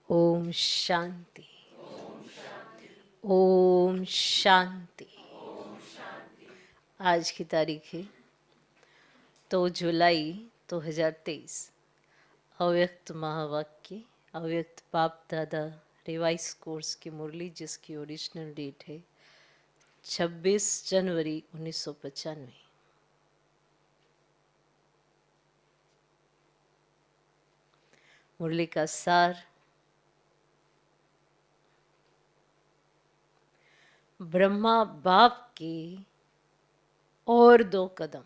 ओम शांति। ओम शांति। आज की तारीख है 2 जुलाई 2023। अव्यक्त महावाक्य, अव्यक्त बाप दादा रिवाइज कोर्स की मुरली, जिसकी ओरिजिनल डेट है 26 जनवरी 1995। मुरली का सार: ब्रह्मा बाप के और 2 कदम।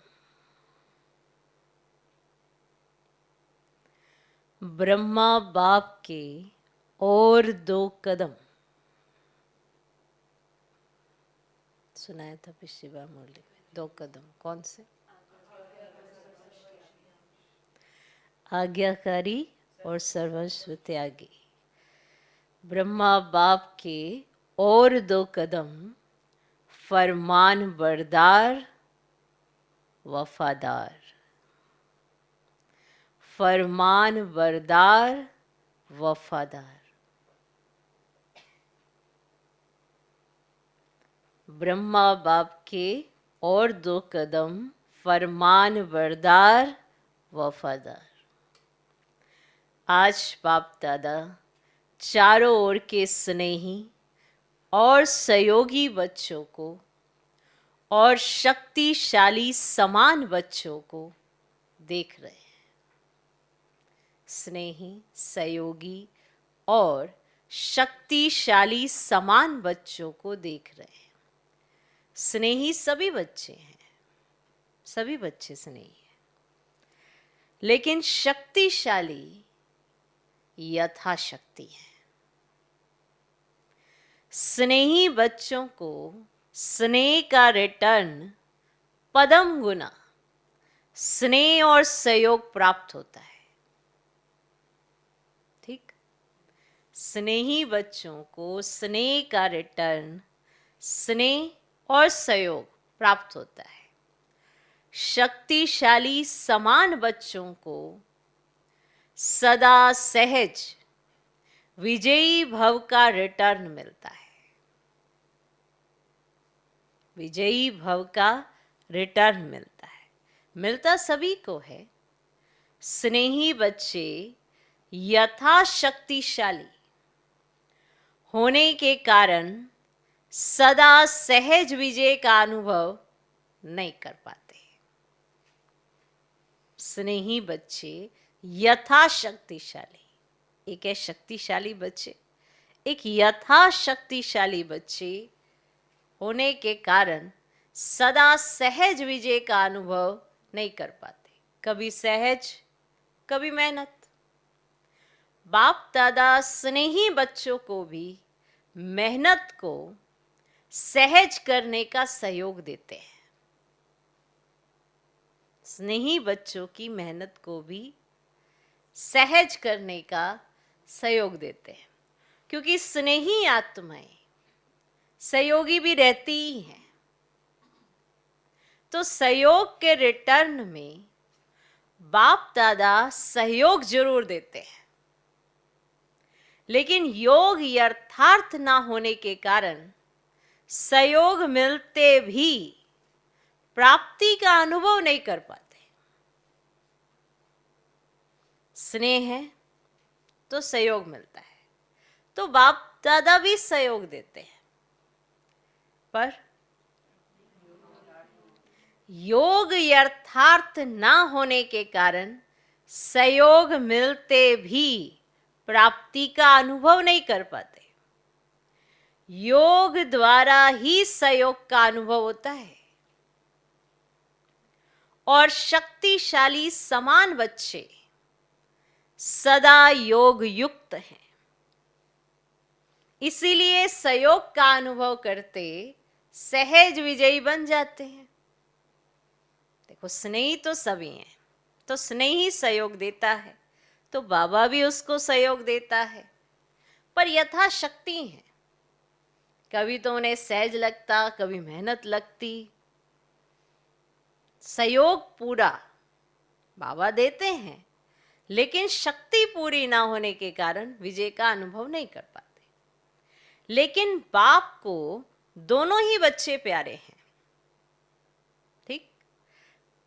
ब्रह्मा बाप के और 2 कदम। सुनाया था पिछली बार मुरली में। 2 कदम कौन से? आज्ञाकारी और सर्वस्व त्यागी। ब्रह्मा बाप के और 2 कदम, फरमान बरदार वफादार। फरमान बरदार वफादार। ब्रह्मा बाप के और 2 कदम, फरमान बरदार वफादार। आज बाप दादा चारों ओर के स्नेही और सहयोगी बच्चों को और शक्तिशाली समान बच्चों को देख रहे हैं। स्नेही, सहयोगी और शक्तिशाली समान बच्चों को देख रहे हैं। स्नेही सभी बच्चे हैं, सभी बच्चे स्नेही हैं, लेकिन शक्तिशाली यथाशक्ति है। स्नेही बच्चों को स्नेह का रिटर्न पदम गुना स्नेह और सहयोग प्राप्त होता है। ठीक? स्नेही बच्चों को स्नेह का रिटर्न स्नेह और सहयोग प्राप्त होता है। शक्तिशाली समान बच्चों को सदा सहज विजयी भव का रिटर्न मिलता है। विजयी भव का रिटर्न मिलता है। मिलता सभी को है। स्नेही बच्चे यथाशक्तिशाली होने के कारण सदा सहज विजय का अनुभव नहीं कर पाते। स्नेही बच्चे यथाशक्तिशाली, एक है शक्तिशाली बच्चे, एक यथाशक्तिशाली बच्चे होने के कारण सदा सहज विजय का अनुभव नहीं कर पाते। कभी सहज, कभी मेहनत। बाप दादा स्नेही बच्चों को भी मेहनत को सहज करने का सहयोग देते हैं। स्नेही बच्चों की मेहनत को भी सहज करने का सहयोग देते हैं, क्योंकि स्नेही आत्माएं सहयोगी भी रहती ही हैं। तो सहयोग के रिटर्न में बाप दादा सहयोग जरूर देते हैं, लेकिन योग यथार्थ ना होने के कारण सहयोग मिलते भी प्राप्ति का अनुभव नहीं कर पाते। स्नेह है तो सहयोग मिलता है, तो बाप दादा भी सहयोग देते हैं, पर योग यथार्थ ना होने के कारण सहयोग मिलते भी प्राप्ति का अनुभव नहीं कर पाते। योग द्वारा ही सहयोग का अनुभव होता है, और शक्तिशाली समान बच्चे सदा योग युक्त हैं। इसीलिए सहयोग का अनुभव करते सहज विजयी बन जाते हैं। देखो, स्नेही तो सभी हैं, तो स्नेही सहयोग देता है, तो बाबा भी उसको सहयोग देता है, पर यथाशक्ति है। कभी तो उन्हें सहज लगता, कभी मेहनत लगती। सहयोग पूरा बाबा देते हैं, लेकिन शक्ति पूरी ना होने के कारण विजय का अनुभव नहीं कर पाते। लेकिन बाप को दोनों ही बच्चे प्यारे हैं, ठीक।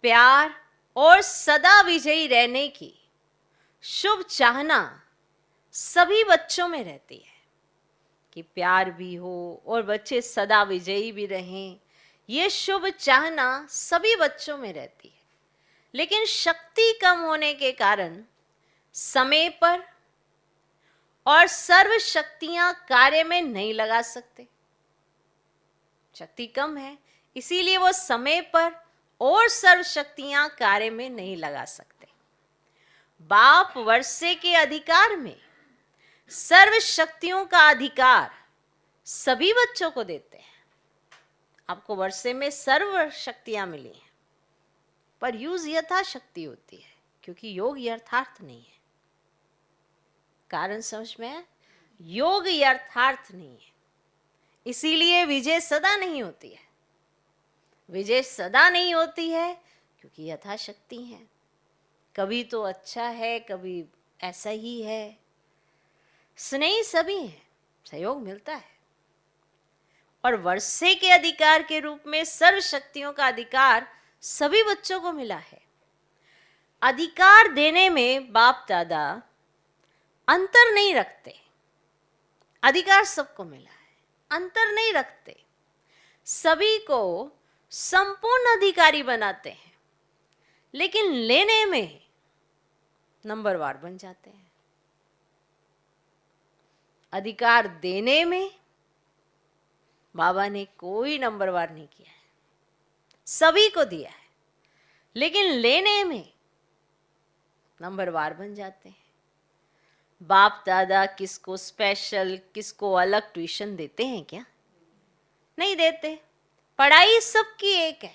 प्यार और सदा विजयी रहने की शुभ चाहना सभी बच्चों में रहती है कि प्यार भी हो और बच्चे सदा विजयी भी रहें। ये शुभ चाहना सभी बच्चों में रहती है। लेकिन शक्ति कम होने के कारण समय पर और सर्व शक्तियां कार्य में नहीं लगा सकते। शक्ति कम है, इसीलिए वो समय पर और सर्व शक्तियां कार्य में नहीं लगा सकते। बाप वर्षे के अधिकार में सर्व शक्तियों का अधिकार सभी बच्चों को देते हैं। आपको वर्षे में सर्व शक्तियां मिली हैं, पर यूज यथाशक्ति होती है, क्योंकि योग यथार्थ नहीं है। कारण समझ में है? योग यथार्थ नहीं है, इसीलिए विजय सदा नहीं होती है। विजय सदा नहीं होती है क्योंकि यथाशक्ति है। कभी तो अच्छा है, कभी ऐसा ही है। स्नेही सभी है, सहयोग मिलता है। और वर्षे के अधिकार के रूप में सर्व शक्तियों का अधिकार सभी बच्चों को मिला है। अधिकार देने में बाप दादा अंतर नहीं रखते। अधिकार सबको मिला है, अंतर नहीं रखते। सभी को संपूर्ण अधिकारी बनाते हैं, लेकिन लेने में नंबरवार बन जाते हैं। अधिकार देने में बाबा ने कोई नंबरवार नहीं किया है, सभी को दिया है, लेकिन लेने में नंबरवार बन जाते हैं। बाप दादा किसको स्पेशल, किसको अलग ट्यूशन देते हैं क्या? नहीं देते। पढ़ाई सबकी एक है,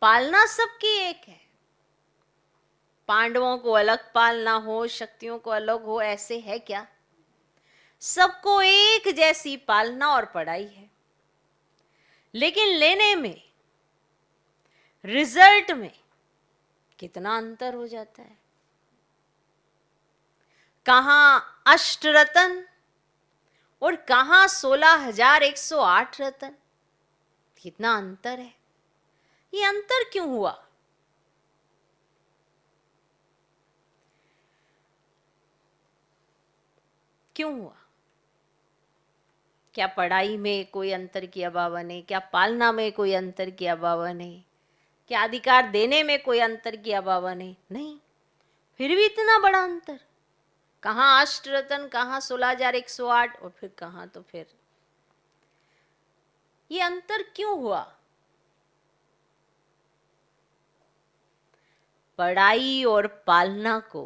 पालना सबकी एक है। पांडवों को अलग पालना हो, शक्तियों को अलग हो, ऐसे है क्या? सबको एक जैसी पालना और पढ़ाई है। लेकिन लेने में, रिजल्ट में कितना अंतर हो जाता है। कहां अष्टरतन और कहां 16,108 रतन, कितना अंतर है। ये अंतर क्यों हुआ? क्यों हुआ? क्या पढ़ाई में कोई अंतर किया बाबा ने? क्या पालना में कोई अंतर किया बाबा ने? क्या अधिकार देने में कोई अंतर किया बाबा ने? नहीं। फिर भी इतना बड़ा अंतर। कहां अष्टरतन, कहां 16,108 और फिर कहां तो फिर। ये अंतर क्यों हुआ? पढ़ाई और पालना को,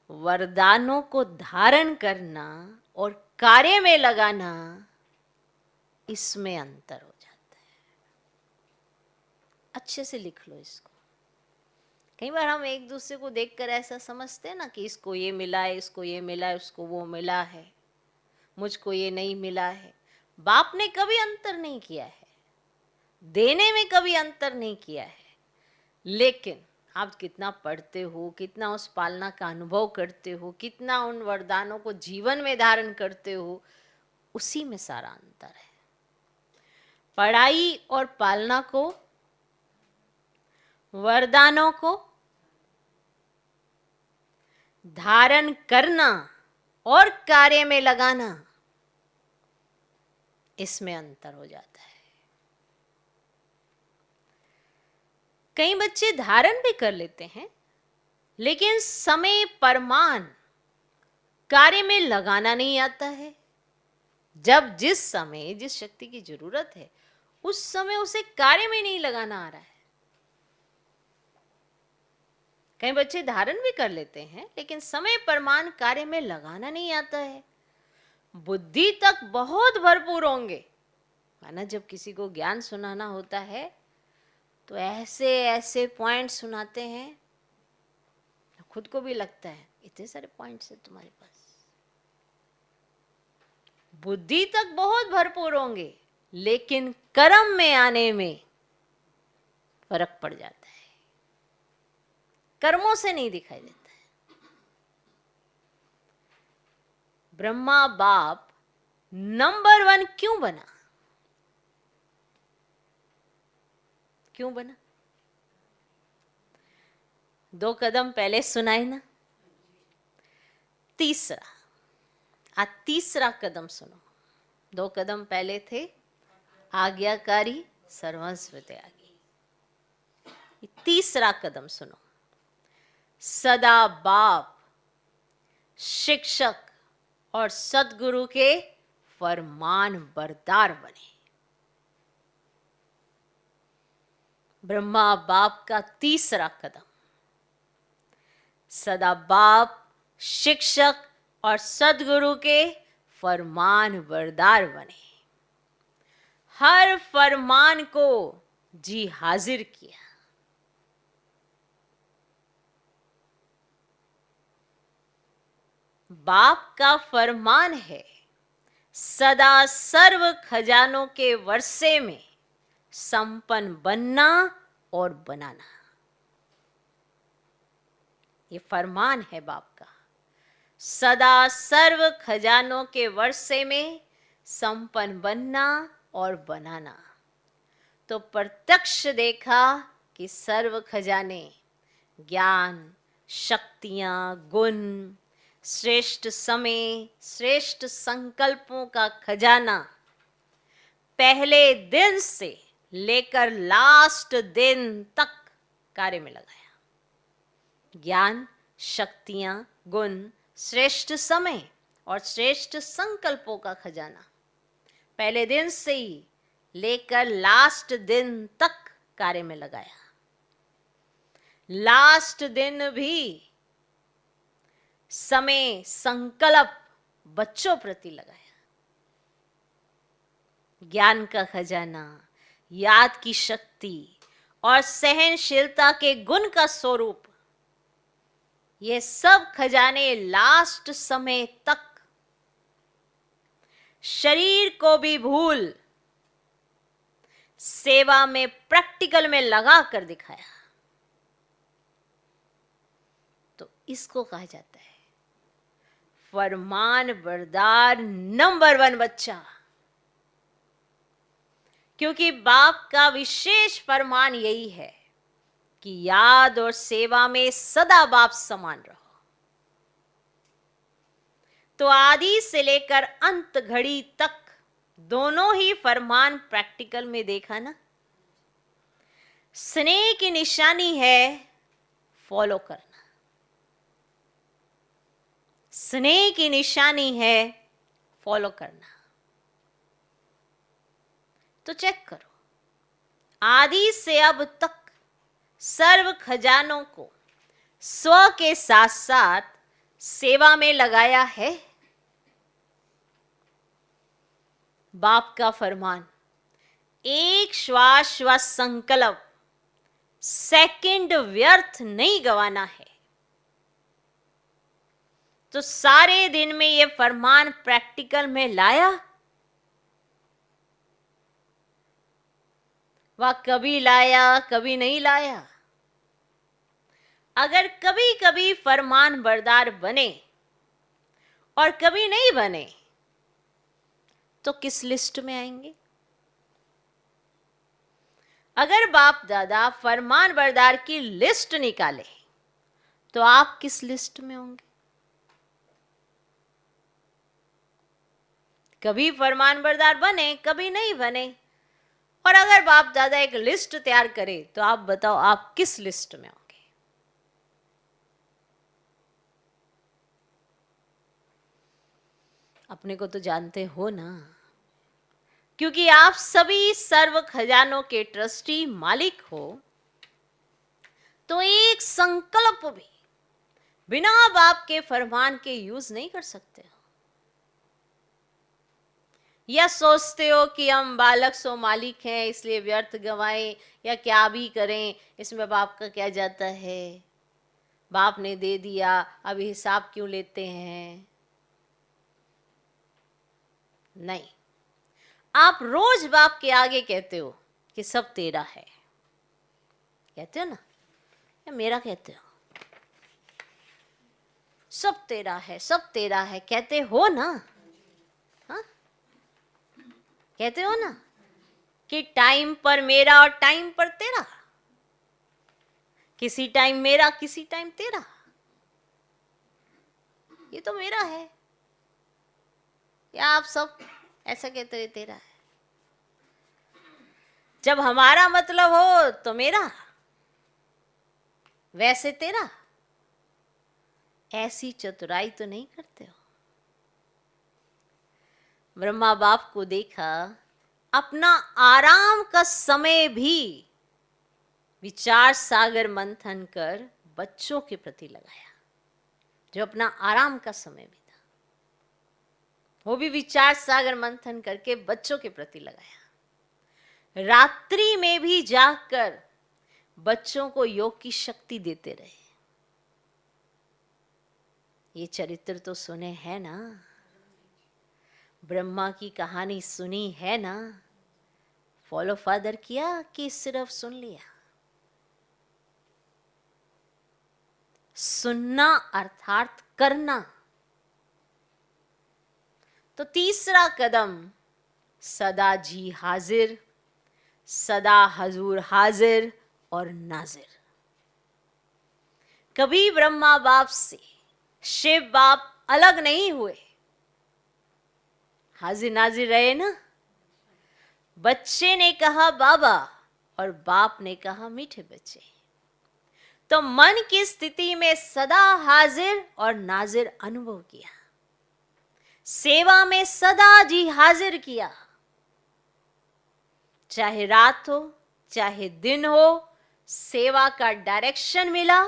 वरदानों को धारण करना और कार्य में लगाना, इसमें अंतर हो जाता है। अच्छे से लिख लो इसको। कई बार हम एक दूसरे को देखकर ऐसा समझते हैं ना कि इसको ये मिला है, इसको ये मिला है, उसको वो मिला है, मुझको ये नहीं मिला है। बाप ने कभी अंतर नहीं किया है, देने में कभी अंतर नहीं किया है। लेकिन आप कितना पढ़ते हो, कितना उस पालना का अनुभव करते हो, कितना उन वरदानों को जीवन में धारण करते हो, उसी में सारा अंतर है। पढ़ाई और पालना को, वरदानों को धारण करना और कार्य में लगाना, इसमें अंतर हो जाता है। कई बच्चे धारण भी कर लेते हैं, लेकिन समय परमान कार्य में लगाना नहीं आता है। जब जिस समय जिस शक्ति की जरूरत है, उस समय उसे कार्य में नहीं लगाना आ रहा है। कई बच्चे धारण भी कर लेते हैं, लेकिन समय परमान कार्य में लगाना नहीं आता है। बुद्धि तक बहुत भरपूर होंगे, माना जब किसी को ज्ञान सुनाना होता है तो ऐसे ऐसे पॉइंट सुनाते हैं, खुद को भी लगता है इतने सारे पॉइंट्स है तुम्हारे पास। बुद्धि तक बहुत भरपूर होंगे, लेकिन कर्म में आने में फर्क पड़ जाता है। कर्मों से नहीं दिखाई देता है। ब्रह्मा बाप नंबर 1 क्यों बना? क्यों बना? 2 कदम पहले सुनाए ना। तीसरा कदम सुनो। 2 कदम पहले थे आज्ञाकारी सर्वस्व त्यागी। तीसरा कदम सुनो, सदा बाप, शिक्षक और सदगुरु के फरमान बरदार बने। ब्रह्मा बाप का तीसरा कदम, सदा बाप, शिक्षक और सदगुरु के फरमान बरदार बने। हर फरमान को जी हाजिर किया। बाप का फरमान है, सदा सर्व खजानों के वर्षे में संपन्न बनना और बनाना। ये फरमान है बाप का, सदा सर्व खजानों के वर्षे में संपन्न बनना और बनाना। तो प्रत्यक्ष देखा कि सर्व खजाने, ज्ञान, शक्तियां, गुण, श्रेष्ठ समय, श्रेष्ठ संकल्पों का खजाना पहले दिन से लेकर लास्ट दिन तक कार्य में लगाया। ज्ञान, शक्तियां, गुण, श्रेष्ठ समय और श्रेष्ठ संकल्पों का खजाना पहले दिन से ही लेकर लास्ट दिन तक कार्य में लगाया। लास्ट दिन भी समय, संकल्प बच्चों प्रति लगाया। ज्ञान का खजाना, याद की शक्ति और सहनशीलता के गुण का स्वरूप, ये सब खजाने लास्ट समय तक शरीर को भी भूल सेवा में, प्रैक्टिकल में लगा कर दिखाया। तो इसको कहा जाता है फरमान बरदार नंबर 1 बच्चा। क्योंकि बाप का विशेष फरमान यही है कि याद और सेवा में सदा बाप समान रहो। तो आदि से लेकर अंत घड़ी तक दोनों ही फरमान प्रैक्टिकल में देखा ना। स्नेह की निशानी है फॉलो करना, स्नेह की निशानी है फॉलो करना। तो चेक करो, आदि से अब तक सर्व खजानों को स्व के साथ साथ सेवा में लगाया है। बाप का फरमान, एक श्वास व संकल्प सेकंड व्यर्थ नहीं गवाना है। तो सारे दिन में ये फरमान प्रैक्टिकल में लाया, वह कभी लाया कभी नहीं लाया। अगर कभी कभी फरमान बरदार बने और कभी नहीं बने तो किस लिस्ट में आएंगे? अगर बाप दादा फरमान बरदार की लिस्ट निकाले तो आप किस लिस्ट में होंगे? कभी फरमान बरदार बने कभी नहीं बने। और अगर बाप दादा एक लिस्ट तैयार करे तो आप बताओ आप किस लिस्ट में होंगे? अपने को तो जानते हो ना, क्योंकि आप सभी सर्व खजानों के ट्रस्टी मालिक हो। तो एक संकल्प भी बिना बाप के फरमान के यूज नहीं कर सकते हो। या सोचते हो कि हम बालक सो मालिक हैं इसलिए व्यर्थ गवाएं या क्या भी करें, इसमें बाप का क्या जाता है, बाप ने दे दिया अब हिसाब क्यों लेते हैं? नहीं, आप रोज बाप के आगे कहते हो कि सब तेरा है, कहते हो ना, या मेरा कहते हो? सब तेरा है, सब तेरा है, कहते हो ना? हाँ, कहते हो ना कि टाइम पर मेरा और टाइम पर तेरा, किसी टाइम मेरा किसी टाइम तेरा, ये तो मेरा है। या आप सब ऐसा कहते हुए तेरा है? जब हमारा मतलब हो तो मेरा, वैसे तेरा। ऐसी चतुराई तो नहीं करते हो। ब्रह्मा बाप को देखा, अपना आराम का समय भी विचार सागर मंथन कर बच्चों के प्रति लगाया। जो अपना आराम का समय भी था, वो भी विचार सागर मंथन करके बच्चों के प्रति लगाया। रात्रि में भी जाकर बच्चों को योग की शक्ति देते रहे। ये चरित्र तो सुने हैं ना, ब्रह्मा की कहानी सुनी है ना? फॉलो फादर किया कि सिर्फ सुन लिया? सुनना अर्थात करना। तो तीसरा कदम, सदा जी हाजिर, सदा हजूर हाजिर और नाजिर। कभी ब्रह्मा बाप से शिव बाप अलग नहीं हुए, हाजिर नाजिर रहे ना। बच्चे ने कहा बाबा और बाप ने कहा मीठे बच्चे। तो मन की स्थिति में सदा हाजिर और नाजिर अनुभव किया, सेवा में सदा जी हाजिर किया। चाहे रात हो चाहे दिन हो, सेवा का डायरेक्शन मिला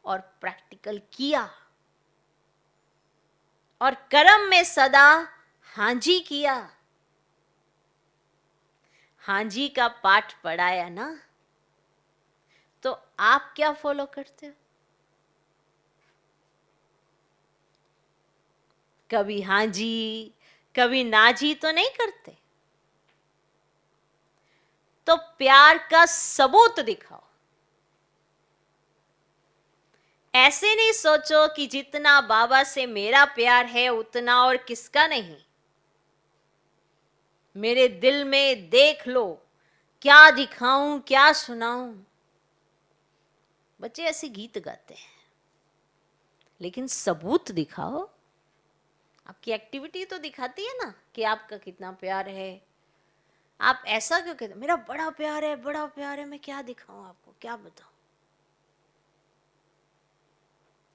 और प्रैक्टिकल किया। और कर्म में सदा हांजी किया। हांजी का पाठ पढ़ाया ना, तो आप क्या फॉलो करते हो? कभी हांजी कभी नाजी तो नहीं करते। तो प्यार का सबूत दिखाओ। ऐसे नहीं सोचो कि जितना बाबा से मेरा प्यार है उतना और किसका नहीं। मेरे दिल में देख लो, क्या दिखाऊं क्या सुनाऊं। बच्चे ऐसे गीत गाते हैं, लेकिन सबूत दिखाओ। आपकी एक्टिविटी तो दिखाती है ना कि आपका कितना प्यार है। आप ऐसा क्यों कहते, मेरा बड़ा प्यार है बड़ा प्यार है, मैं क्या दिखाऊं आपको, क्या बताऊं?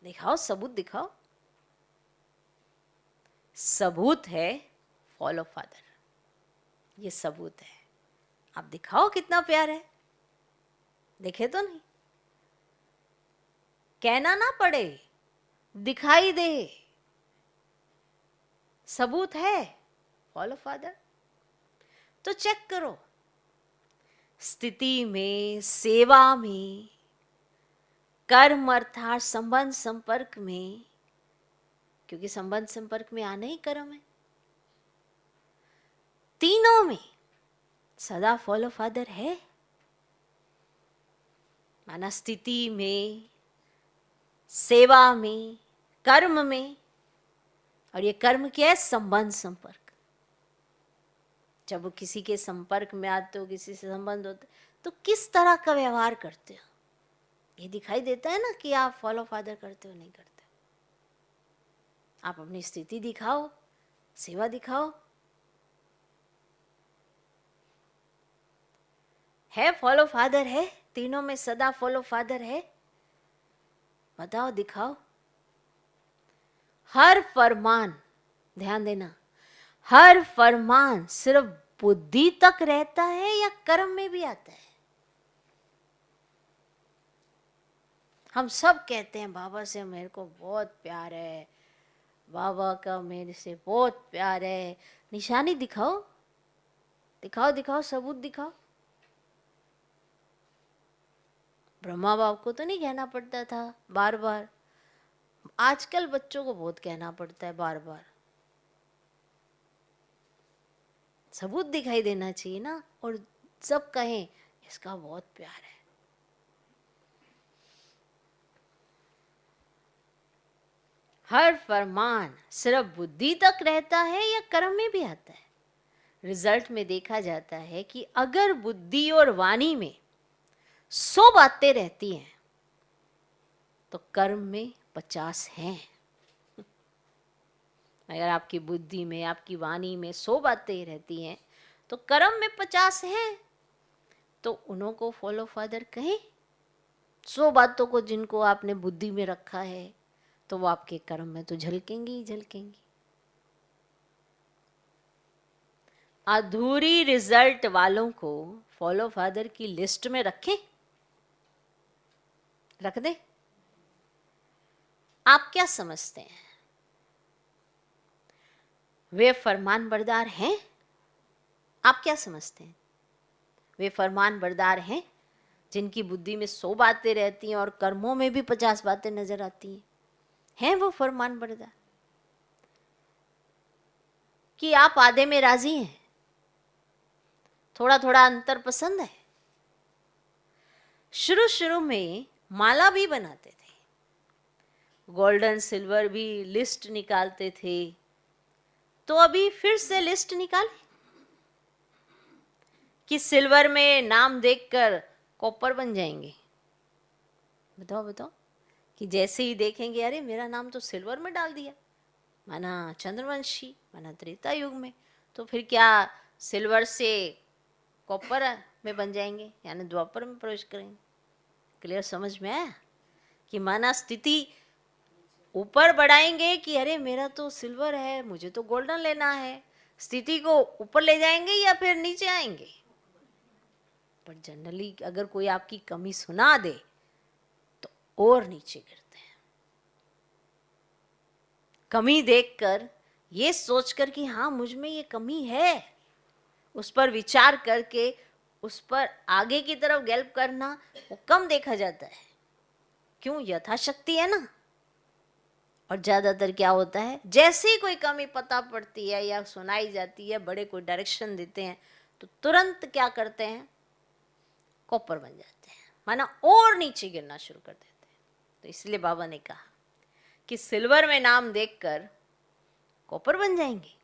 दिखाओ, सबूत दिखाओ। सबूत है फॉलो फादर, ये सबूत है। आप दिखाओ कितना प्यार है। देखे तो नहीं, कहना ना पड़े, दिखाई दे, सबूत है फॉलो फादर। तो चेक करो, स्थिति में, सेवा में, कर्म अर्थात संबंध संपर्क में, क्योंकि संबंध संपर्क में आना ही कर्म है, तीनों में सदा फॉलो फादर है। माना स्थिति में, सेवा में, कर्म में। और ये कर्म क्या है? संबंध संपर्क। जब वो किसी के संपर्क में आते हो, किसी से संबंध होते, तो किस तरह का व्यवहार करते हो, ये दिखाई देता है ना कि आप फॉलो फादर करते हो नहीं करते। आप अपनी स्थिति दिखाओ, सेवा दिखाओ। है फॉलो फादर है, तीनों में सदा फॉलो फादर है, बताओ दिखाओ। हर फरमान, ध्यान देना, हर फरमान सिर्फ बुद्धि तक रहता है या कर्म में भी आता है? हम सब कहते हैं बाबा से मेरे को बहुत प्यार है, बाबा का मेरे से बहुत प्यार है। निशानी दिखाओ, दिखाओ दिखाओ, सबूत दिखाओ। ब्रह्मा बाप को तो नहीं कहना पड़ता था बार बार, आजकल बच्चों को बहुत कहना पड़ता है बार बार। सबूत दिखाई देना चाहिए ना, और सब कहें इसका बहुत प्यार है। हर फरमान सिर्फ बुद्धि तक रहता है या कर्म में भी आता है? रिजल्ट में देखा जाता है कि अगर बुद्धि और वाणी में 100 बातें रहती हैं तो कर्म में 50 हैं। अगर आपकी बुद्धि में, आपकी वाणी में 100 बातें रहती हैं तो कर्म में 50 हैं। तो उन्हों को फॉलो फादर कहें। 100 बातों को जिनको आपने बुद्धि में रखा है तो वो आपके कर्म में तो झलकेंगी ही झलकेंगी। अधूरी रिजल्ट वालों को फॉलो फादर की लिस्ट में रखें, रख दे? आप क्या समझते हैं, वे फरमान बरदार हैं? आप क्या समझते हैं, वे फरमान बरदार हैं जिनकी बुद्धि में 100 बातें रहती हैं और कर्मों में भी 50 बातें नजर आती हैं? हैं वो फरमान बरदार? कि आप आधे में राजी हैं, थोड़ा थोड़ा अंतर पसंद है? शुरू शुरू में माला भी बनाते थे, गोल्डन सिल्वर भी लिस्ट निकालते थे, तो अभी फिर से लिस्ट निकाले कि सिल्वर में नाम देखकर कॉपर बन जाएंगे? बताओ बताओ, कि जैसे ही देखेंगे अरे मेरा नाम तो सिल्वर में डाल दिया, माना चंद्रवंशी, माना त्रेता युग में, तो फिर क्या सिल्वर से कॉपर में बन जाएंगे, यानी द्वापर में प्रवेश करेंगे? क्लियर समझ में आया? कि माना स्थिति ऊपर बढ़ाएंगे कि अरे मेरा तो सिल्वर है, मुझे तो गोल्डन लेना है, स्थिति को ऊपर ले जाएंगे या फिर नीचे आएंगे? पर जनरली अगर कोई आपकी कमी सुना दे तो और नीचे गिरते हैं। कमी देखकर, ये सोचकर कि हाँ मुझ में ये कमी है, उस पर विचार करके उस पर आगे की तरफ गैल्प करना, वो कम देखा जाता है। क्यों? यथाशक्ति है ना। और ज्यादातर क्या होता है, जैसे ही कोई कमी पता पड़ती है या सुनाई जाती है, बड़े कोई डायरेक्शन देते हैं तो तुरंत क्या करते हैं, कॉपर बन जाते हैं, माना और नीचे गिरना शुरू कर देते हैं। तो इसलिए बाबा ने कहा कि सिल्वर में नाम देखकर कॉपर बन जाएंगे।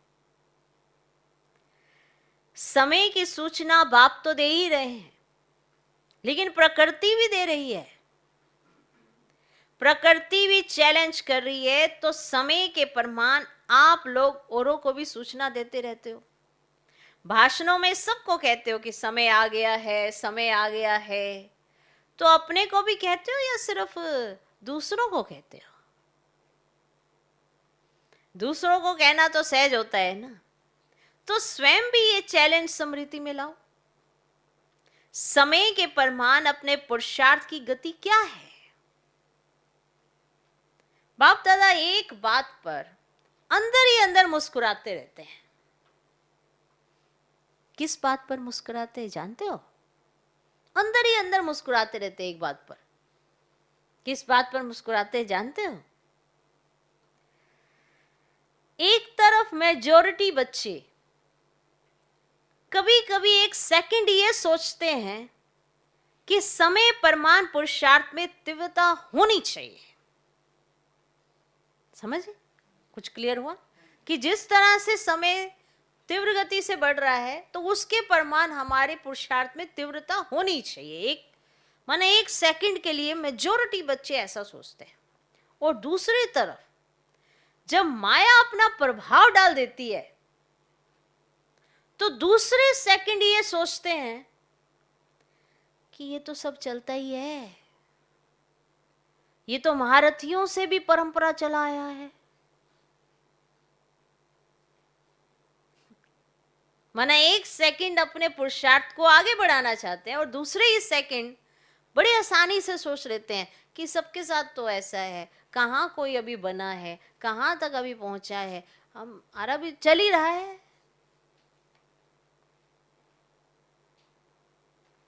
समय की सूचना बाप तो दे ही रहे हैं, लेकिन प्रकृति भी दे रही है, प्रकृति भी चैलेंज कर रही है। तो समय के प्रमाण आप लोग औरों को भी सूचना देते रहते हो, भाषणों में सबको कहते हो कि समय आ गया है, समय आ गया है। तो अपने को भी कहते हो या सिर्फ दूसरों को कहते हो? दूसरों को कहना तो सहज होता है ना, तो स्वयं भी ये चैलेंज स्मृति में लाओ। समय के प्रमाण अपने पुरुषार्थ की गति क्या है? बाप दादा एक बात पर अंदर ही अंदर मुस्कुराते रहते हैं। किस बात पर मुस्कुराते हैं जानते हो? अंदर ही अंदर मुस्कुराते रहते हैं एक बात पर। किस बात पर मुस्कुराते हैं जानते हो? एक तरफ मेजॉरिटी बच्चे कभी कभी एक सेकंड ये सोचते हैं कि समय प्रमाण पुरुषार्थ में तीव्रता होनी चाहिए। समझे? कुछ क्लियर हुआ? कि जिस तरह से समय तीव्र गति से बढ़ रहा है तो उसके प्रमाण हमारे पुरुषार्थ में तीव्रता होनी चाहिए। एक माने एक सेकंड के लिए मेजॉरिटी बच्चे ऐसा सोचते हैं। और दूसरी तरफ जब माया अपना प्रभाव डाल देती है तो दूसरे सेकंड ये सोचते हैं कि ये तो सब चलता ही है, ये तो महारथियों से भी परंपरा चला आया है। माना एक सेकंड अपने पुरुषार्थ को आगे बढ़ाना चाहते हैं और दूसरे ही सेकंड बड़ी आसानी से सोच लेते हैं कि सबके साथ तो ऐसा है, कहाँ कोई अभी बना है, कहाँ तक अभी पहुंचा है, हमारा भी चल ही रहा है।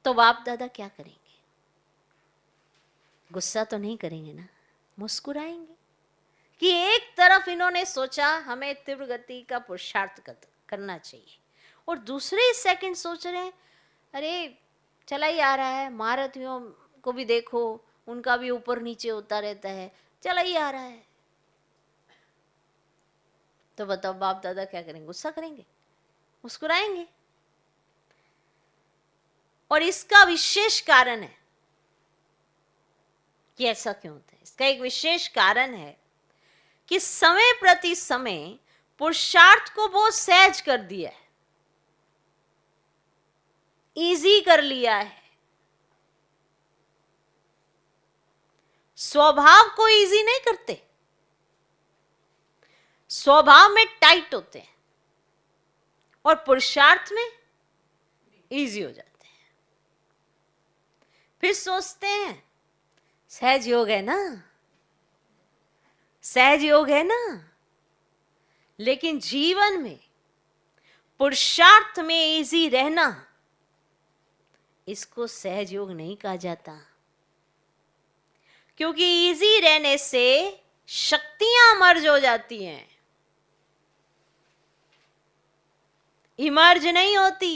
तो बाप दादा क्या करेंगे? गुस्सा तो नहीं करेंगे ना, मुस्कुराएंगे कि एक तरफ इन्होंने सोचा हमें तीव्र गति का पुरुषार्थ करना चाहिए और दूसरे सेकंड सोच रहे हैं अरे चला ही आ रहा है, महारथियों को भी देखो, उनका भी ऊपर नीचे होता रहता है, चला ही आ रहा है। तो बताओ बाप दादा क्या करेंगे? गुस्सा करेंगे, मुस्कुराएंगे। और इसका विशेष कारण है कि ऐसा क्यों होता है। इसका एक विशेष कारण है कि समय प्रति समय पुरुषार्थ को बहुत सहज कर दिया है, इजी कर लिया है। स्वभाव को इजी नहीं करते, स्वभाव में टाइट होते हैं और पुरुषार्थ में इजी हो जाते हैं। फिर सोचते हैं सहज योग है ना, सहज योग है ना। लेकिन जीवन में पुरुषार्थ में इजी रहना, इसको सहज योग नहीं कहा जाता। क्योंकि इजी रहने से शक्तियां मर्ज हो जाती हैं, इमर्ज नहीं होती।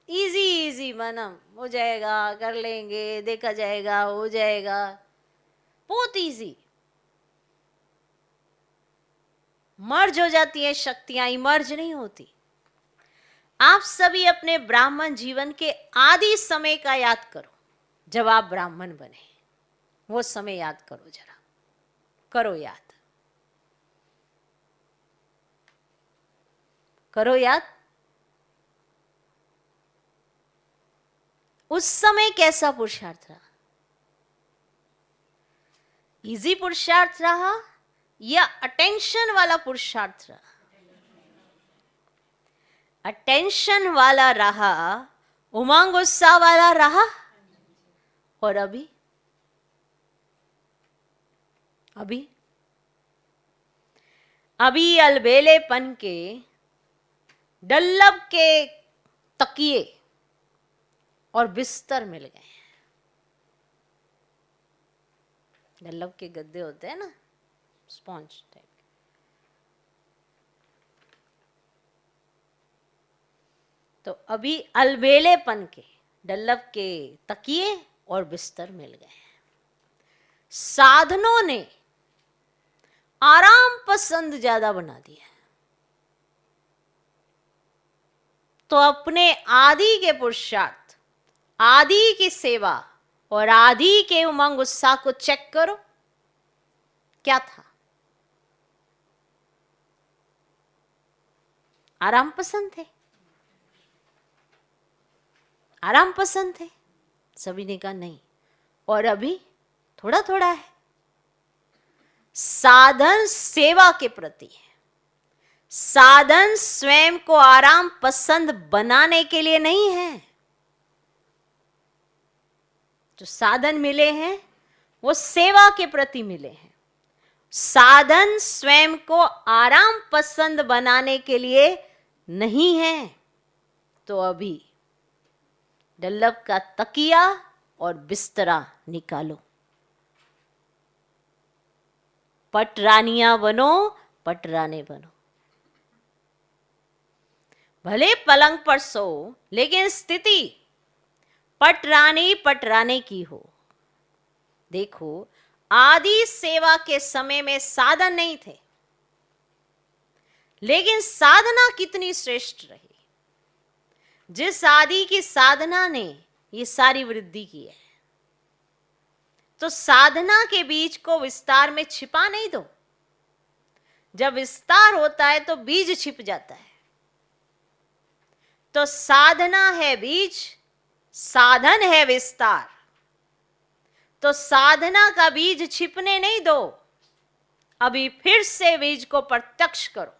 इजी इजी माना हो जाएगा, कर लेंगे, देखा जाएगा, हो जाएगा, बहुत इजी। मर्ज हो जाती है शक्तियां, इमर्ज नहीं होती। आप सभी अपने ब्राह्मण जीवन के आदि समय का याद करो, जब आप ब्राह्मण बने, वो समय याद करो, जरा करो याद, करो याद। उस समय कैसा पुरुषार्थ रहा? इजी पुरुषार्थ रहा या अटेंशन वाला पुरुषार्थ रहा? अटेंशन वाला रहा, उमंग उत्साह वाला रहा। और अभी अभी अभी अलबेलेपन के डल्लब के तकिए और बिस्तर मिल गए हैं। डल्लब के गद्दे होते हैं ना, स्पॉन्ज टाइप। तो अभी अलबेलेपन के डल्लब के तकिए और बिस्तर मिल गए हैं। साधनों ने आराम पसंद ज्यादा बना दिया। तो अपने आदि के पुरुषार्थ, आदि की सेवा और आदि के उमंग उत्साह को चेक करो, क्या था? आराम पसंद थे, आराम पसंद थे। सभी ने कहा नहीं। और अभी थोड़ा थोड़ा है। साधन सेवा के प्रति है, साधन स्वयं को आराम पसंद बनाने के लिए नहीं है। जो साधन मिले हैं वो सेवा के प्रति मिले हैं। साधन स्वयं को आराम पसंद बनाने के लिए नहीं है। तो अभी डल्लब का तकिया और बिस्तरा निकालो, पटरानियां बनो, पटराने बनो। भले पलंग पर सो, लेकिन स्थिति पटरानी पटराने की हो। देखो, आदि सेवा के समय में साधन नहीं थे, लेकिन साधना कितनी श्रेष्ठ रही। जिस आदि की साधना ने ये सारी वृद्धि की है, तो साधना के बीज को विस्तार में छिपा नहीं दो। जब विस्तार होता है तो बीज छिप जाता है। तो साधना है बीज, साधन है विस्तार। तो साधना का बीज छिपने नहीं दो, अभी फिर से बीज को प्रत्यक्ष करो।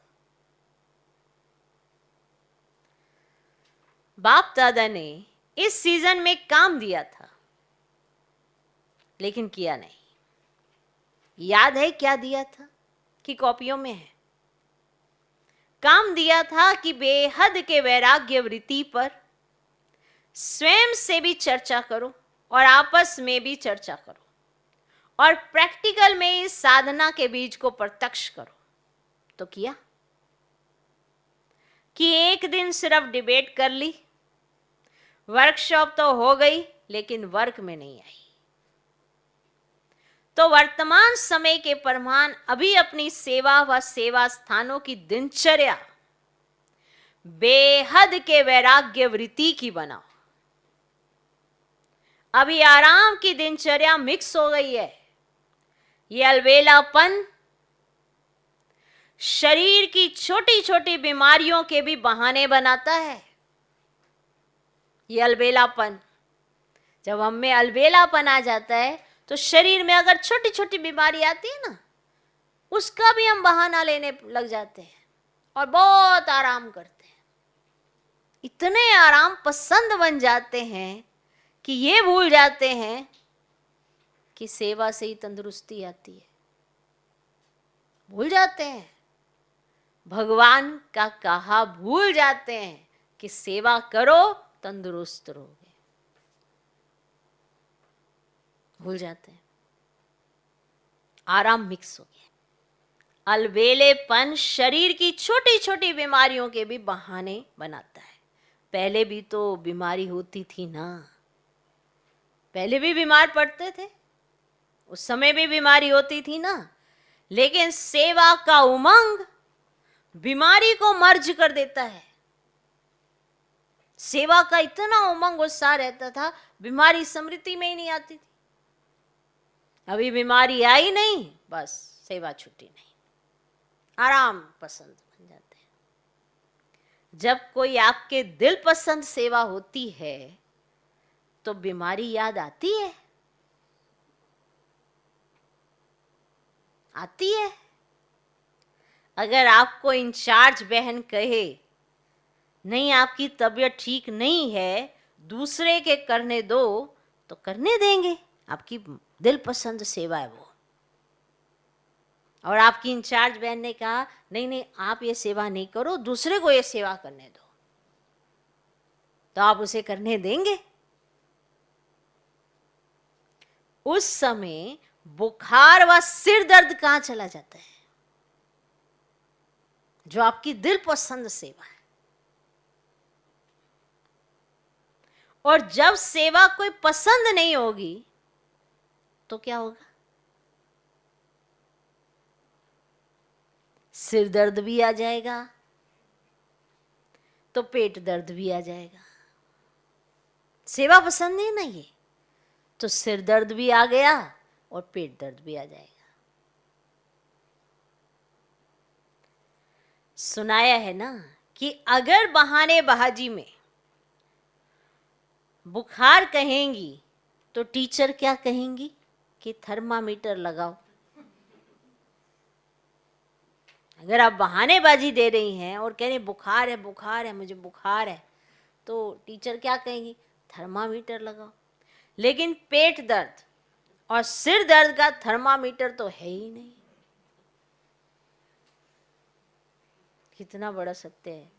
बाप दादा ने इस सीजन में काम दिया था, लेकिन किया नहीं। याद है क्या दिया था कि कॉपियों में है? काम दिया था कि बेहद के वैराग्य वृत्ति पर स्वयं से भी चर्चा करो और आपस में भी चर्चा करो, और प्रैक्टिकल में इस साधना के बीज को प्रत्यक्ष करो। तो किया कि एक दिन सिर्फ डिबेट कर ली, वर्कशॉप तो हो गई, लेकिन वर्क में नहीं आई। तो वर्तमान समय के प्रमाण अभी अपनी सेवा व सेवा स्थानों की दिनचर्या बेहद के वैराग्य वृत्ति की बनाओ। अभी आराम की दिनचर्या मिक्स हो गई है। ये अलबेलापन शरीर की छोटी छोटी बीमारियों के भी बहाने बनाता है। ये अलबेलापन, जब हम में अलबेलापन आ जाता है तो शरीर में अगर छोटी छोटी बीमारी आती है ना, उसका भी हम बहाना लेने लग जाते हैं और बहुत आराम करते हैं। इतने आराम पसंद बन जाते हैं कि ये भूल जाते हैं कि सेवा से ही तंदुरुस्ती आती है। भूल जाते हैं, भगवान का कहा भूल जाते हैं कि सेवा करो तंदुरुस्त रहोगे। भूल जाते हैं, आराम मिक्स हो गया। अलबेलेपन शरीर की छोटी छोटी बीमारियों के भी बहाने बनाता है। पहले भी तो बीमारी होती थी ना, पहले भी बीमार पड़ते थे, उस समय भी बीमारी होती थी ना, लेकिन सेवा का उमंग बीमारी को मर्ज कर देता है। सेवा का इतना उमंग उत्साह रहता था, बीमारी स्मृति में ही नहीं आती थी। अभी बीमारी आई नहीं, बस सेवा छुट्टी नहीं, आराम पसंद बन जाते हैं। जब कोई आपके दिल पसंद सेवा होती है तो बीमारी याद आती है, आती है। अगर आपको इंचार्ज बहन कहे नहीं आपकी तबीयत ठीक नहीं है, दूसरे के करने दो, तो करने देंगे, आपकी दिल पसंद सेवा है वो। और आपकी इंचार्ज बहन ने कहा नहीं नहीं आप ये सेवा नहीं करो, दूसरे को ये सेवा करने दो, तो आप उसे करने देंगे। उस समय बुखार व सिर दर्द कहां चला जाता है, जो आपकी दिल पसंद सेवा है। और जब सेवा कोई पसंद नहीं होगी तो क्या होगा? सिर दर्द भी आ जाएगा, तो पेट दर्द भी आ जाएगा। सेवा पसंद नहीं ना ये, तो सिर दर्द भी आ गया और पेट दर्द भी आ जाएगा। सुनाया है ना कि अगर बहानेबाजी में बुखार कहेंगी तो टीचर क्या कहेंगी कि थर्मामीटर लगाओ। अगर आप बहानेबाजी दे रही हैं और कह रही बुखार है मुझे बुखार है, तो टीचर क्या कहेंगी? थर्मामीटर लगाओ। लेकिन पेट दर्द और सिर दर्द का थर्मामीटर तो है ही नहीं। कितना बड़ा सत्य है।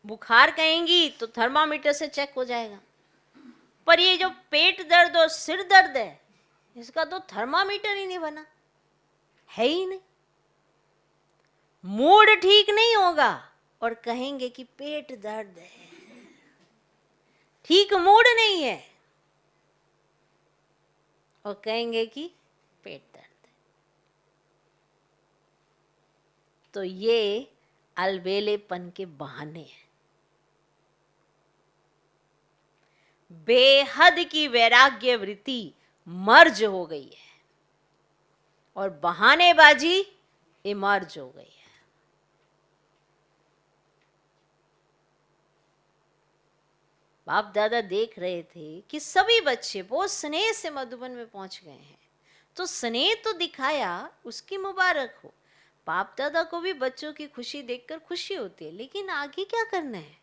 बुखार कहेंगी तो थर्मामीटर से चेक हो जाएगा, पर ये जो पेट दर्द और सिर दर्द है इसका तो थर्मामीटर ही नहीं बना, है ही नहीं। मूड ठीक नहीं होगा और कहेंगे कि पेट दर्द है, ठीक मूड नहीं है और कहेंगे कि पेट दर्द है। तो ये अलबेलेपन के बहाने हैं। बेहद की वैराग्य वृत्ति मर्ज हो गई है और बहानेबाजी इमर्ज हो गई है। बाप दादा देख रहे थे कि सभी बच्चे बहुत स्नेह से मधुबन में पहुंच गए हैं, तो स्नेह तो दिखाया, उसकी मुबारक हो। बाप दादा को भी बच्चों की खुशी देखकर खुशी होती है, लेकिन आगे क्या करना है?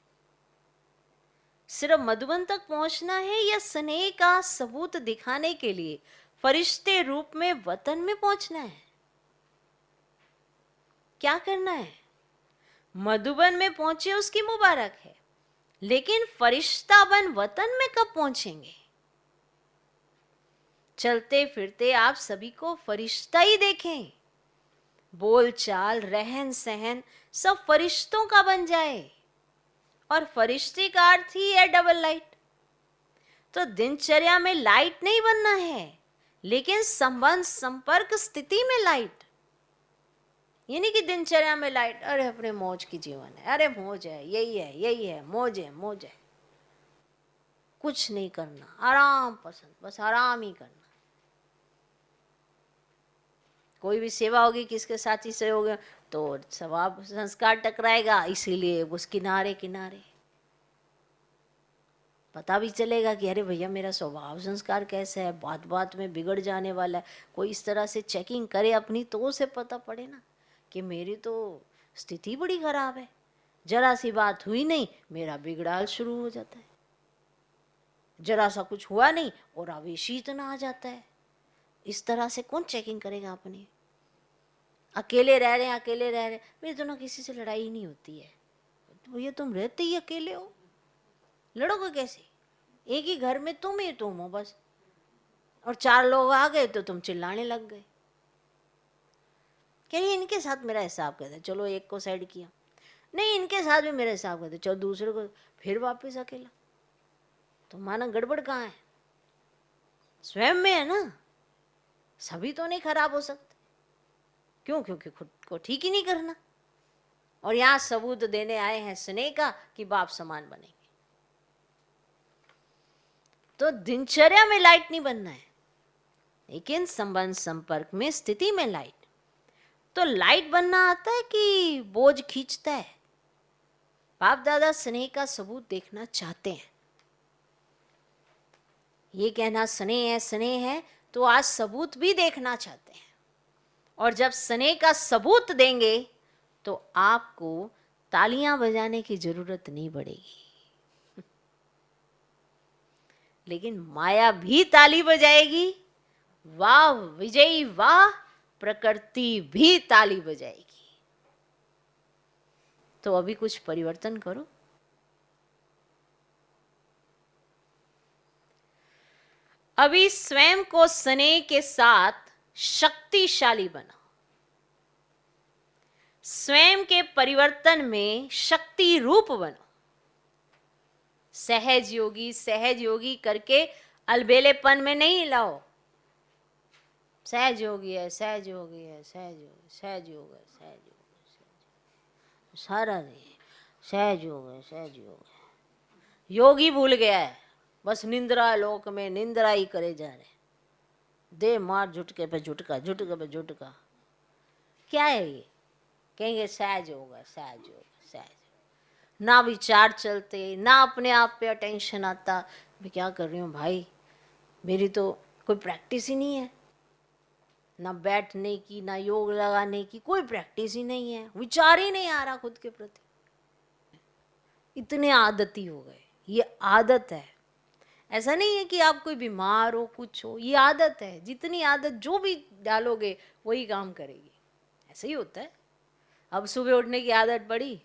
सिर्फ मधुबन तक पहुंचना है या स्नेह का सबूत दिखाने के लिए फरिश्ते रूप में वतन में पहुंचना है? क्या करना है? मधुबन में पहुंचे उसकी मुबारक है, लेकिन फरिश्ता बन वतन में कब पहुंचेंगे? चलते फिरते आप सभी को फरिश्ता ही देखें, बोल चाल रहन सहन सब फरिश्तों का बन जाए। और फरिश्ते का अर्थ ही है डबल लाइट। तो दिनचर्या में लाइट नहीं बनना है, लेकिन संबंध संपर्क स्थिति में लाइट, ये नहीं कि दिनचर्या में लाइट, अरे अपने मौज की जीवन है, अरे मौज है, यही है, मौज है, मौज है, कुछ नहीं करना, आराम पसंद, बस आराम ही करना। कोई भी सेवा होगी किसके साथ ही से होगा तो स्वभाव संस्कार टकराएगा, इसीलिए उस किनारे किनारे पता भी चलेगा कि अरे भैया मेरा स्वभाव संस्कार कैसा है, बात बात में बिगड़ जाने वाला है। कोई इस तरह से चेकिंग करे अपनी तो उसे पता पड़े ना कि मेरी तो स्थिति बड़ी खराब है, जरा सी बात हुई नहीं मेरा बिगड़ाल शुरू हो जाता है, जरा सा कुछ हुआ नहीं और आवेश ही इतना आ जाता है। इस तरह से कौन चेकिंग करेगा अपनी? अकेले रह रहे हैं, मेरी तो ना किसी से लड़ाई ही नहीं होती है। तो भैया तुम रहते ही अकेले हो, लड़ोगे कैसे? एक ही घर में तुम ही तुम हो बस, और 4 लोग आ गए तो तुम चिल्लाने लग गए। कह रही इनके साथ मेरा हिसाब करते, चलो एक को साइड किया, नहीं इनके साथ भी मेरा हिसाब करते, चलो दूसरे को, फिर वापस अकेला। तो माना गड़बड़ कहाँ है? स्वयं में है ना। सभी तो नहीं खराब हो सकते, क्यों? क्योंकि खुद को ठीक ही नहीं करना। और यहां सबूत देने आए हैं स्नेह का कि बाप समान बनेंगे। तो दिनचर्या में लाइट नहीं बनना है, लेकिन संबंध संपर्क में स्थिति में लाइट। तो लाइट बनना आता है कि बोझ खींचता है? बाप दादा स्नेह का सबूत देखना चाहते हैं। ये कहना स्नेह है तो आज सबूत भी देखना चाहते हैं। और जब स्नेह का सबूत देंगे तो आपको तालियां बजाने की जरूरत नहीं पड़ेगी। लेकिन माया भी ताली बजाएगी, वाह विजयी वाह, प्रकृति भी ताली बजाएगी। तो अभी कुछ परिवर्तन करो। अभी स्वयं को स्नेह के साथ शक्तिशाली बनाओ। स्वयं के परिवर्तन में शक्ति रूप बनो। सहज योगी करके अलबेलेपन में नहीं लाओ। सहज योगी है, सहज योगी है, सहज योग, सहज योग है, सहज योग, सारा नहीं, सहज योग है, सहज योग है। योगी भूल गया है, बस निंद्रा लोक में निंद्रा ही करे जा रहे, दे मार झुटके पे झुटका, झुटके पे झुटका। क्या है ये? कहेंगे सहज होगा, सहज होगा, सहज। ना विचार चलते, ना अपने आप पे अटेंशन आता, मैं क्या कर रही हूँ भाई, मेरी तो कोई प्रैक्टिस ही नहीं है, ना बैठने की, ना योग लगाने की, कोई प्रैक्टिस ही नहीं है, विचार ही नहीं आ रहा खुद के प्रति। इतने आदती हो गए, ये आदत है। ऐसा नहीं है कि आप कोई बीमार हो, कुछ हो, ये आदत है। जितनी आदत जो भी डालोगे वही काम करेगी, ऐसा ही होता है। अब सुबह उठने की आदत पड़ी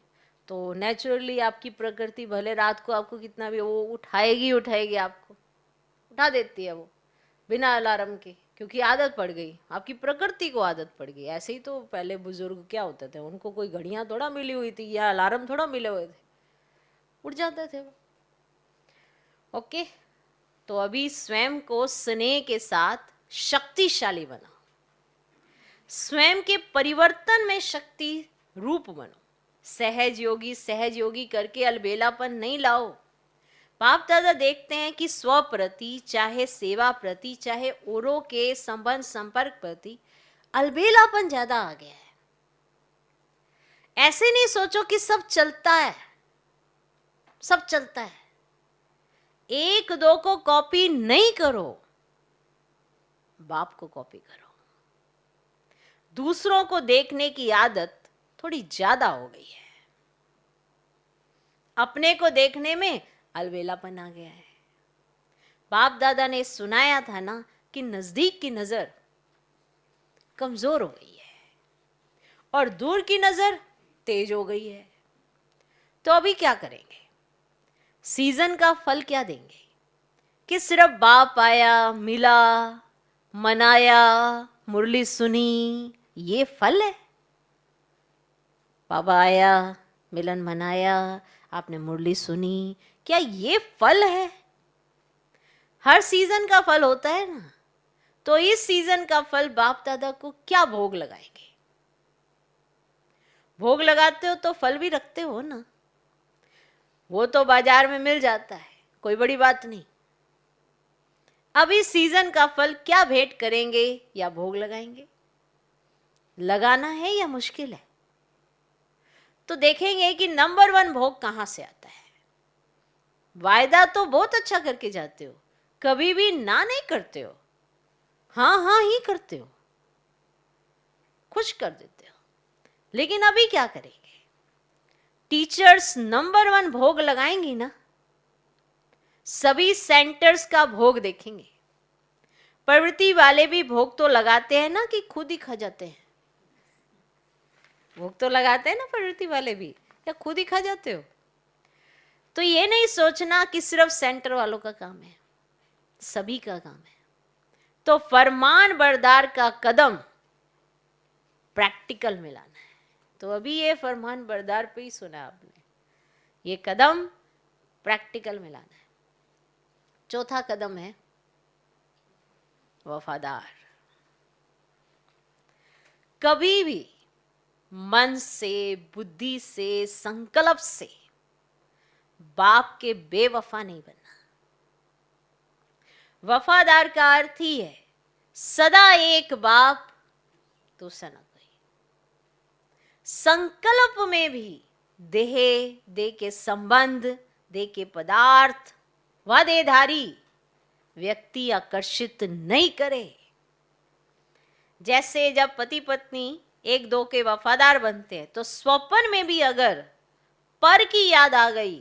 तो नेचुरली आपकी प्रकृति भले रात को आपको कितना भी वो उठाएगी, आपको उठा देती है वो बिना अलार्म के, क्योंकि आदत पड़ गई, आपकी प्रकृति को आदत पड़ गई। ऐसे ही तो पहले बुजुर्ग क्या होते थे, उनको कोई घड़ियां थोड़ा मिली हुई थी या अलार्म थोड़ा मिले हुए थे, उठ जाते थे वो। ओके, तो अभी स्वयं को स्नेह के साथ शक्तिशाली बनाओ। स्वयं के परिवर्तन में शक्ति रूप बनो। सहज योगी करके अलबेलापन नहीं लाओ। बाप दादा देखते हैं कि स्व प्रति, चाहे सेवा प्रति, चाहे औरों के संबंध संपर्क प्रति अलबेलापन ज्यादा आ गया है। ऐसे नहीं सोचो कि सब चलता है, सब चलता है। 1-2 को कॉपी नहीं करो, बाप को कॉपी करो। दूसरों को देखने की आदत थोड़ी ज्यादा हो गई है, अपने को देखने में अलबेलापन आ गया है। बाप दादा ने सुनाया था ना कि नजदीक की नजर कमजोर हो गई है और दूर की नजर तेज हो गई है। तो अभी क्या करेंगे? सीजन का फल क्या देंगे कि सिर्फ बाप आया, मिला, मनाया, मुरली सुनी, ये फल है? बाबा आया, मिलन मनाया, आपने मुरली सुनी, क्या ये फल है? हर सीजन का फल होता है ना, तो इस सीजन का फल बाप दादा को क्या भोग लगाएंगे? भोग लगाते हो तो फल भी रखते हो ना, वो तो बाजार में मिल जाता है, कोई बड़ी बात नहीं। अब इस सीजन का फल क्या भेंट करेंगे या भोग लगाएंगे? लगाना है या मुश्किल है? तो देखेंगे कि नंबर 1 भोग कहां से आता है। वायदा तो बहुत अच्छा करके जाते हो, कभी भी ना नहीं करते हो, हाँ हाँ ही करते हो, खुश कर देते हो। लेकिन अभी क्या करेंगे? टीचर्स नंबर 1 भोग लगाएंगी ना, सभी सेंटर्स का भोग देखेंगे। प्रवृत्ति वाले भी भोग तो लगाते हैं ना कि खुद ही खा जाते हैं? भोग तो लगाते हैं ना प्रवृत्ति वाले भी, या खुद ही खा जाते हो? तो ये नहीं सोचना कि सिर्फ सेंटर वालों का काम है, सभी का काम है। तो फरमान बरदार का कदम प्रैक्टिकल में लाना है। तो अभी ये फरमान बरदार पे ही सुना आपने, ये कदम प्रैक्टिकल में लाना है। चौथा कदम है वफादार। कभी भी मन से, बुद्धि से, संकल्प से बाप के बेवफा नहीं बनना। वफादार का अर्थ ही है सदा एक बाप तो सना कोई। संकल्प में भी देह, देह के संबंध, देह के पदार्थ व देहधारी व्यक्ति आकर्षित नहीं करे। जैसे जब पति पत्नी एक दो के वफादार बनते हैं तो स्वप्न में भी अगर पर की याद आ गई,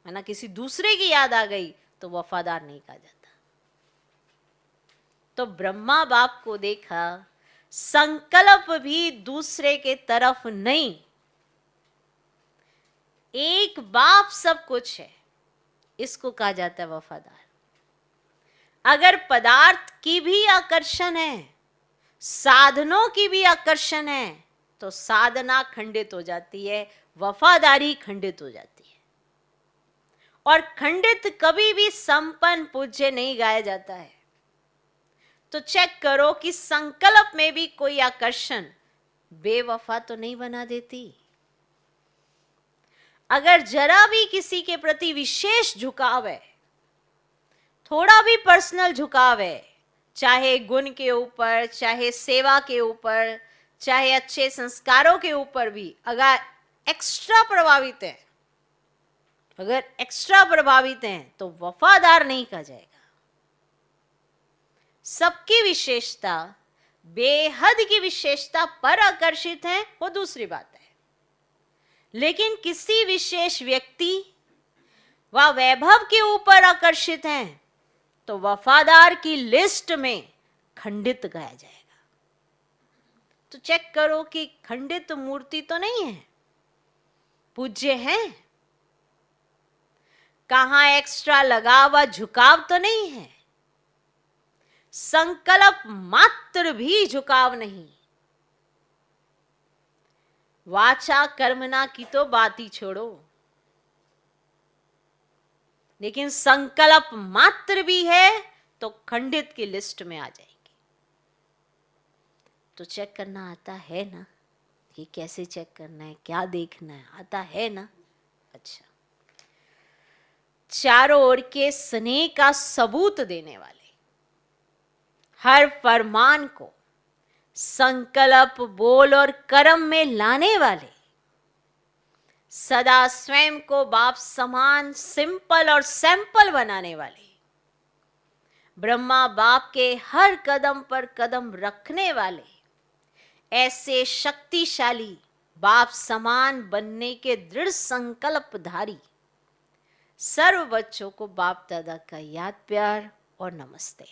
माना किसी दूसरे की याद आ गई, तो वफादार नहीं कहा जाता। तो ब्रह्मा बाप को देखा, संकल्प भी दूसरे के तरफ नहीं, एक बाप सब कुछ है, इसको कहा जाता है वफादार। अगर पदार्थ की भी आकर्षण है, साधनों की भी आकर्षण है, तो साधना खंडित हो जाती है, वफादारी खंडित हो जाती है। और खंडित कभी भी संपन्न पूज्य नहीं गाया जाता है। तो चेक करो कि संकल्प में भी कोई आकर्षण बेवफा तो नहीं बना देती। अगर जरा भी किसी के प्रति विशेष झुकाव है, थोड़ा भी पर्सनल झुकाव है, चाहे गुण के ऊपर, चाहे सेवा के ऊपर, चाहे अच्छे संस्कारों के ऊपर भी अगर एक्स्ट्रा प्रभावित है, अगर एक्स्ट्रा प्रभावित हैं, तो वफादार नहीं कहा जाएगा। सबकी विशेषता, बेहद की विशेषता पर आकर्षित है, वो दूसरी बात है। लेकिन किसी विशेष व्यक्ति व वैभव के ऊपर आकर्षित हैं, तो वफादार की लिस्ट में खंडित गाया जाएगा। तो चेक करो कि खंडित मूर्ति तो नहीं है, पूज्य है। कहां एक्स्ट्रा लगाव व झुकाव तो नहीं है, संकल्प मात्र भी झुकाव नहीं। वाचा कर्मना की तो बात ही छोड़ो, लेकिन संकल्प मात्र भी है तो खंडित की लिस्ट में आ जाएंगे। तो चेक करना आता है ना? ये कैसे चेक करना है, क्या देखना है, आता है ना? अच्छा, चारों ओर के स्नेह का सबूत देने वाले, हर फरमान को संकल्प, बोल और कर्म में लाने वाले, सदा स्वयं को बाप समान सिंपल और सैंपल बनाने वाले, ब्रह्मा बाप के हर कदम पर कदम रखने वाले, ऐसे शक्तिशाली बाप समान बनने के दृढ़ संकल्पधारी सर्व बच्चों को बाप दादा का याद, प्यार और नमस्ते।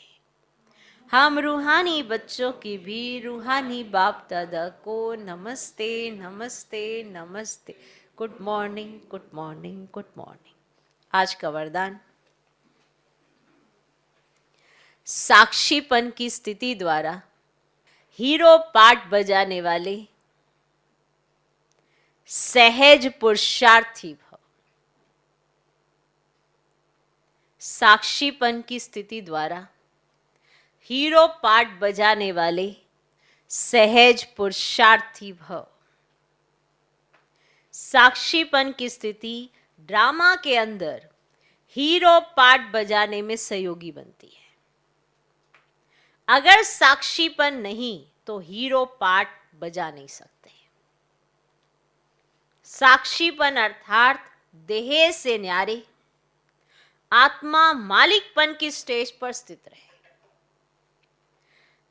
हम रूहानी बच्चों की भी रूहानी बाप दादा को नमस्ते, नमस्ते, नमस्ते। Good morning, good morning, good morning. आज का वरदान, साक्षीपन की स्थिति द्वारा हीरो पार्ट बजाने वाले सहज पुरुषार्थी भव। साक्षीपन की स्थिति द्वारा हीरो पार्ट बजाने वाले सहज पुरुषार्थी भव। साक्षीपन की स्थिति ड्रामा के अंदर हीरो पार्ट बजाने में सहयोगी बनती है। अगर साक्षीपन नहीं तो हीरो पार्ट बजा नहीं सकते। साक्षीपन अर्थात देह से न्यारे आत्मा मालिकपन की स्टेज पर स्थित रहे।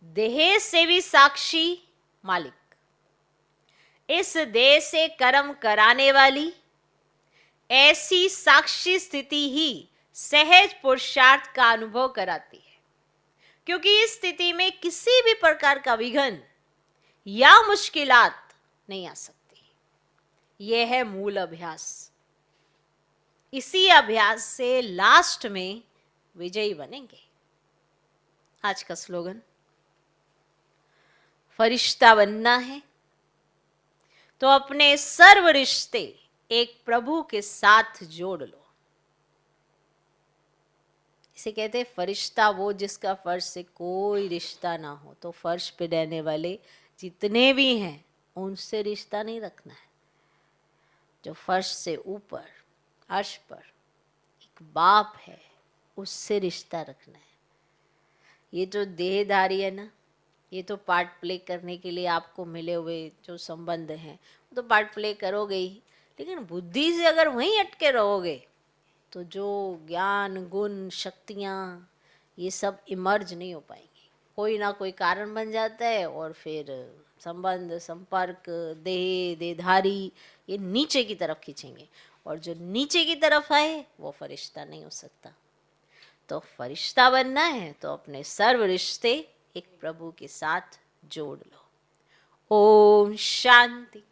देह से भी साक्षी मालिक, इस देह से कर्म कराने वाली ऐसी साक्षी स्थिति ही सहज पुरुषार्थ का अनुभव कराती है, क्योंकि इस स्थिति में किसी भी प्रकार का विघ्न या मुश्किलात नहीं आ सकती। यह है मूल अभ्यास। इसी अभ्यास से लास्ट में विजयी बनेंगे। आज का स्लोगन, फरिश्ता बनना है तो अपने सर्व रिश्ते एक प्रभु के साथ जोड़ लो। इसे कहते हैं फरिश्ता वो जिसका फर्श से कोई रिश्ता ना हो। तो फर्श पे रहने वाले जितने भी हैं उनसे रिश्ता नहीं रखना है। जो फर्श से ऊपर अर्श पर एक बाप है उससे रिश्ता रखना है। ये जो देहधारी है ना, ये तो पार्ट प्ले करने के लिए आपको मिले हुए जो संबंध हैं वो तो पार्ट प्ले करोगे ही, लेकिन बुद्धि से अगर वहीं अटके रहोगे तो जो ज्ञान गुण शक्तियाँ ये सब इमर्ज नहीं हो पाएंगी। कोई ना कोई कारण बन जाता है और फिर संबंध संपर्क देहधारी ये नीचे की तरफ खींचेंगे, और जो नीचे की तरफ आए वो फरिश्ता नहीं हो सकता। तो फरिश्ता बनना है तो अपने सर्व रिश्ते एक प्रभु के साथ जोड़ लो। ओम शांति।